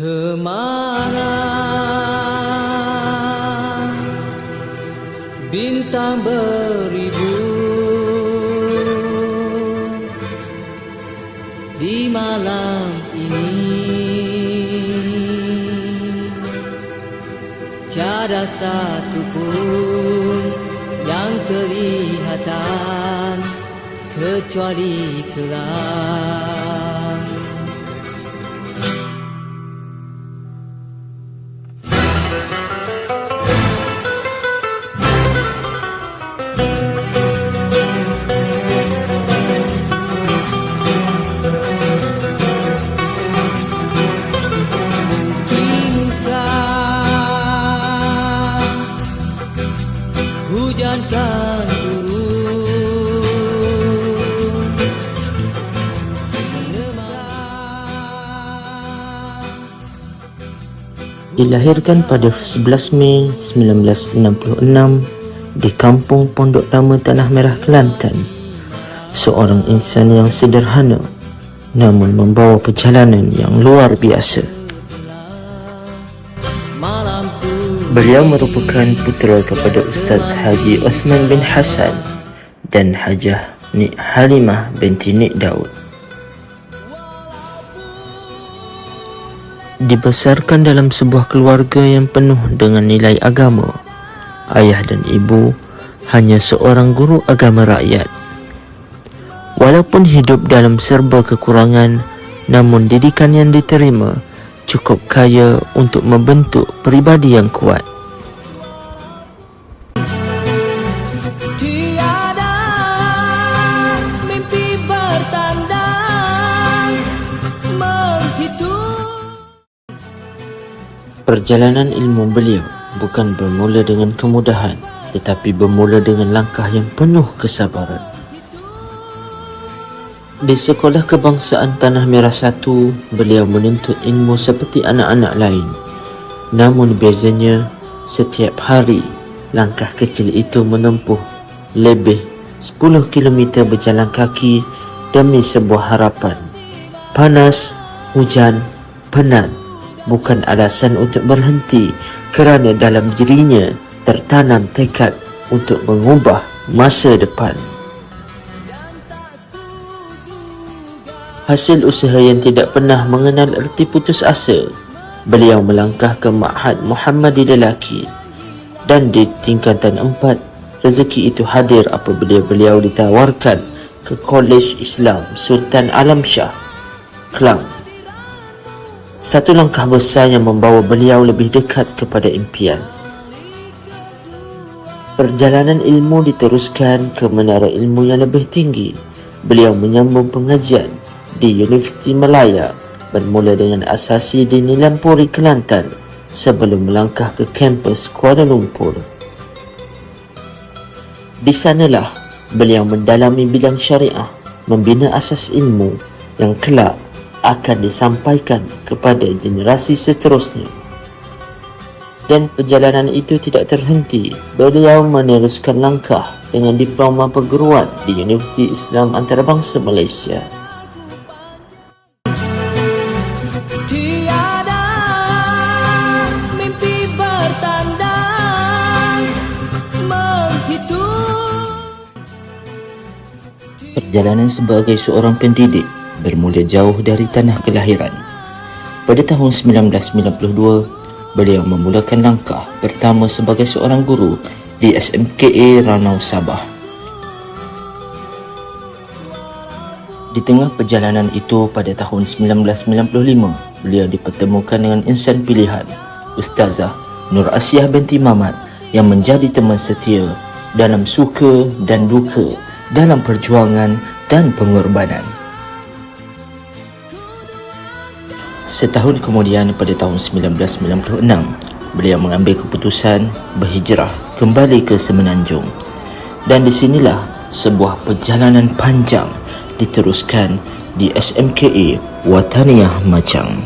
Kemana bintang beribu di malam ini, tiada satu pun yang kelihatan kecuali kelam. Hujan kan turun, dilahirkan pada 11 Mei 1966 di Kampung Pondok Lama Tanah Merah, Kelantan. Seorang insan yang sederhana namun membawa perjalanan yang luar biasa. Beliau merupakan putera kepada Ustaz Haji Osman bin Hassan dan Hajah Nik Halimah binti Nik Daud. Dibesarkan dalam sebuah keluarga yang penuh dengan nilai agama. Ayah dan ibu hanya seorang guru agama rakyat. Walaupun hidup dalam serba kekurangan, namun didikan yang diterima cukup kaya untuk membentuk peribadi yang kuat. tiada mimpi bertandang menghitung. Perjalanan ilmu beliau bukan bermula dengan kemudahan, tetapi bermula dengan langkah yang penuh kesabaran. Di Sekolah Kebangsaan Tanah Merah 1, beliau menuntut ilmu seperti anak-anak lain. Namun bezanya, setiap hari, langkah kecil itu menempuh lebih 10 km berjalan kaki demi sebuah harapan. Panas, hujan, penat bukan alasan untuk berhenti, kerana dalam dirinya tertanam tekad untuk mengubah masa depan. Hasil usaha yang tidak pernah mengenal erti putus asa, beliau melangkah ke Ma'had Muhammadi Lelaki, dan di tingkatan 4, rezeki itu hadir apabila beliau ditawarkan ke Kolej Islam Sultan Alam Shah, Kelang. Satu langkah besar yang membawa beliau lebih dekat kepada impian. Perjalanan ilmu diteruskan ke menara ilmu yang lebih tinggi. Beliau menyambung pengajian di Universiti Malaya, bermula dengan asasi di Nilampuri, Kelantan, sebelum melangkah ke kampus Kuala Lumpur. Di sanalah beliau mendalami bidang syariah, membina asas ilmu yang kelak akan disampaikan kepada generasi seterusnya. Dan perjalanan itu tidak terhenti. Beliau meneruskan langkah dengan diploma perguruan di Universiti Islam Antarabangsa Malaysia. Tiada mimpi bertandang menghitung. Perjalanan sebagai seorang pendidik bermula jauh dari tanah kelahiran. Pada tahun 1992, beliau memulakan langkah pertama sebagai seorang guru di SMKA Ranau, Sabah. Di tengah perjalanan itu, pada tahun 1995, beliau dipertemukan dengan insan pilihan, Ustazah Nur Asiah binti Mamat, yang menjadi teman setia dalam suka dan duka, dalam perjuangan dan pengorbanan. Setahun kemudian, pada tahun 1996, beliau mengambil keputusan berhijrah kembali ke Semenanjung. Dan di sinilah sebuah perjalanan panjang diteruskan di SMKA Wataniah Machang.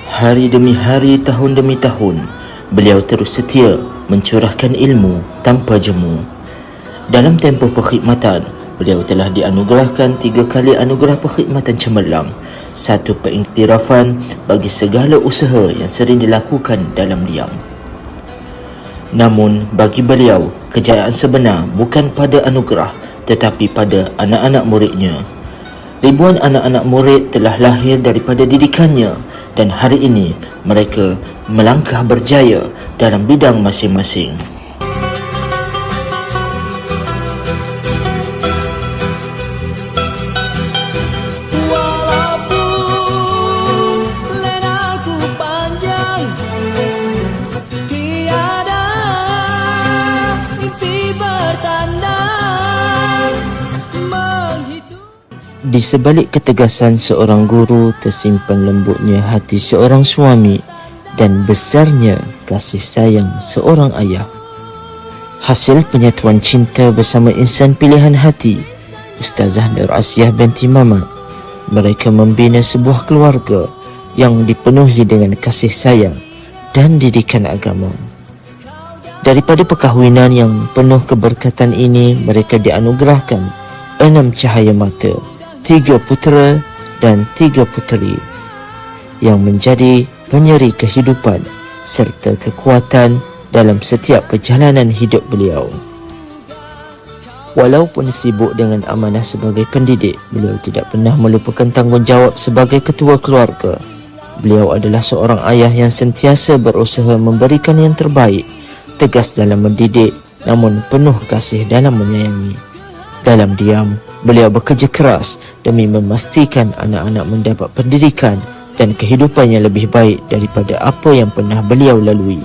Hari demi hari, tahun demi tahun, beliau terus setia mencurahkan ilmu tanpa jemu. Dalam tempoh perkhidmatan, beliau telah dianugerahkan 3 kali anugerah perkhidmatan cemerlang, 1 pengiktirafan bagi segala usaha yang sering dilakukan dalam diam. Namun bagi beliau, kejayaan sebenar bukan pada anugerah tetapi pada anak-anak muridnya. Ribuan anak-anak murid telah lahir daripada didikannya dan hari ini mereka melangkah berjaya dalam bidang masing-masing. Walaupun lenaku panjang, tiada mimpi bertandang menghitung. Di sebalik ketegasan seorang guru tersimpan lembutnya hati seorang suami dan besarnya kasih sayang seorang ayah. Hasil penyatuan cinta bersama insan pilihan hati, Ustazah Nur Asiah binti Mamat. Mereka membina sebuah keluarga yang dipenuhi dengan kasih sayang dan didikan agama. Daripada perkahwinan yang penuh keberkatan ini, mereka dianugerahkan 6 cahaya mata, 3 putera dan 3 puteri yang menjadi penyeri kehidupan serta kekuatan dalam setiap perjalanan hidup beliau. Walaupun sibuk dengan amanah sebagai pendidik, beliau tidak pernah melupakan tanggungjawab sebagai ketua keluarga. Beliau adalah seorang ayah yang sentiasa berusaha memberikan yang terbaik, tegas dalam mendidik namun penuh kasih dalam menyayangi. Dalam diam, beliau bekerja keras demi memastikan anak-anak mendapat pendidikan dan kehidupan yang lebih baik daripada apa yang pernah beliau lalui.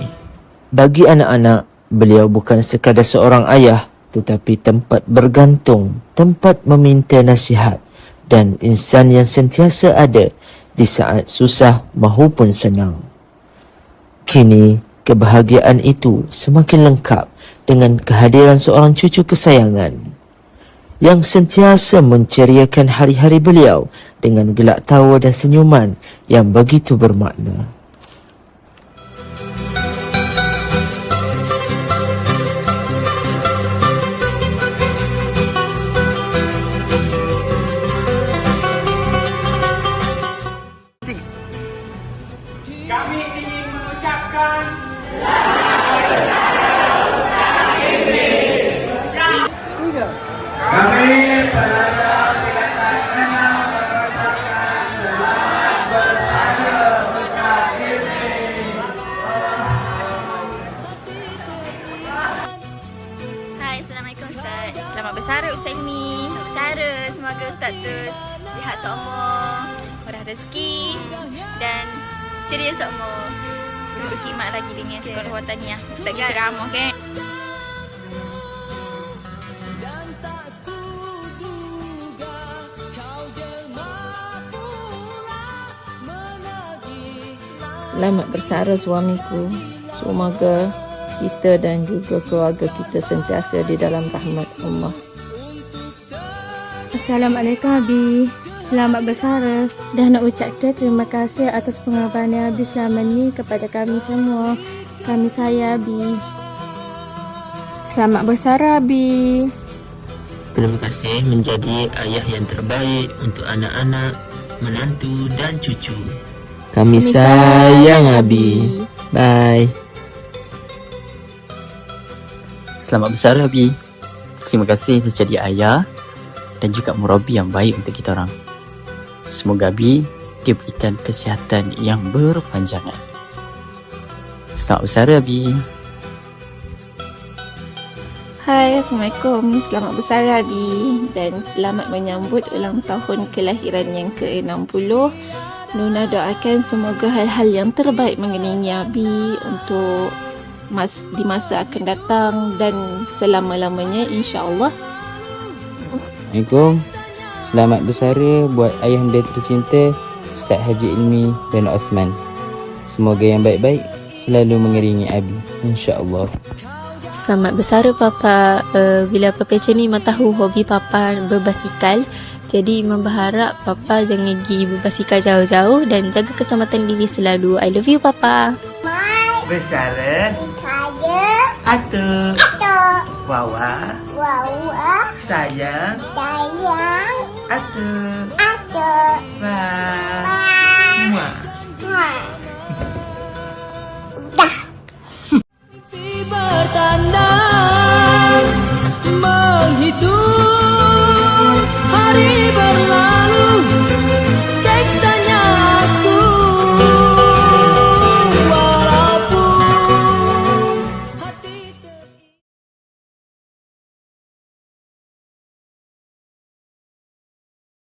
Bagi anak-anak, beliau bukan sekadar seorang ayah tetapi tempat bergantung, tempat meminta nasihat dan insan yang sentiasa ada di saat susah maupun senang. Kini, kebahagiaan itu semakin lengkap dengan kehadiran seorang cucu kesayangan yang sentiasa menceriakan hari-hari beliau dengan gelak tawa dan senyuman yang begitu bermakna. Kami ingin mengucapkan Hai, Assalamualaikum Ustaz. Selamat bersara Ustaz Ilmi. Selamat bersara. Semoga Ustaz terus sihat seumur, murah rezeki dan ceria seumur. Berkhidmat lagi dengan sekolah wataniah. Ustaz kita ceramah kan? Dan tak kuduga kau jelma pula menagih. Selamat bersara suamiku. Semoga kita dan juga keluarga kita sentiasa di dalam rahmat Allah. Assalamualaikum Abi. Selamat bersara. Dan nak ucapkan terima kasih atas pengorbanan Abi selama ni kepada kami semua. Kami sayang Abi. Selamat bersara Abi. Terima kasih menjadi ayah yang terbaik untuk anak-anak, menantu dan cucu. Kami sayang Abi. Bye. Selamat bersara Abi. Terima kasih telah jadi ayah dan juga murabi yang baik untuk kita orang. Semoga Abi diberikan kesihatan yang berpanjangan. Selamat bersara Abi. Hai, Assalamualaikum. Selamat bersara Abi dan selamat menyambut ulang tahun kelahiran yang ke-60. Nuna doakan semoga hal-hal yang terbaik mengenai Abi untuk di masa akan datang dan selama-lamanya insya-Allah. Assalamualaikum. Selamat bersara buat ayahanda tercinta Ustaz Haji Ilmi bin Osman. Semoga yang baik-baik selalu mengiringi Abi, insya-Allah. Selamat bersara Papa. Bila Papa macam ni memang tahu hobi Papa berbasikal. Jadi Imam berharap Papa jangan pergi berbasikal jauh-jauh dan jaga keselamatan diri selalu. I love you Papa. bersara. Saya. Atuk. Wawa. Sayang. Atu.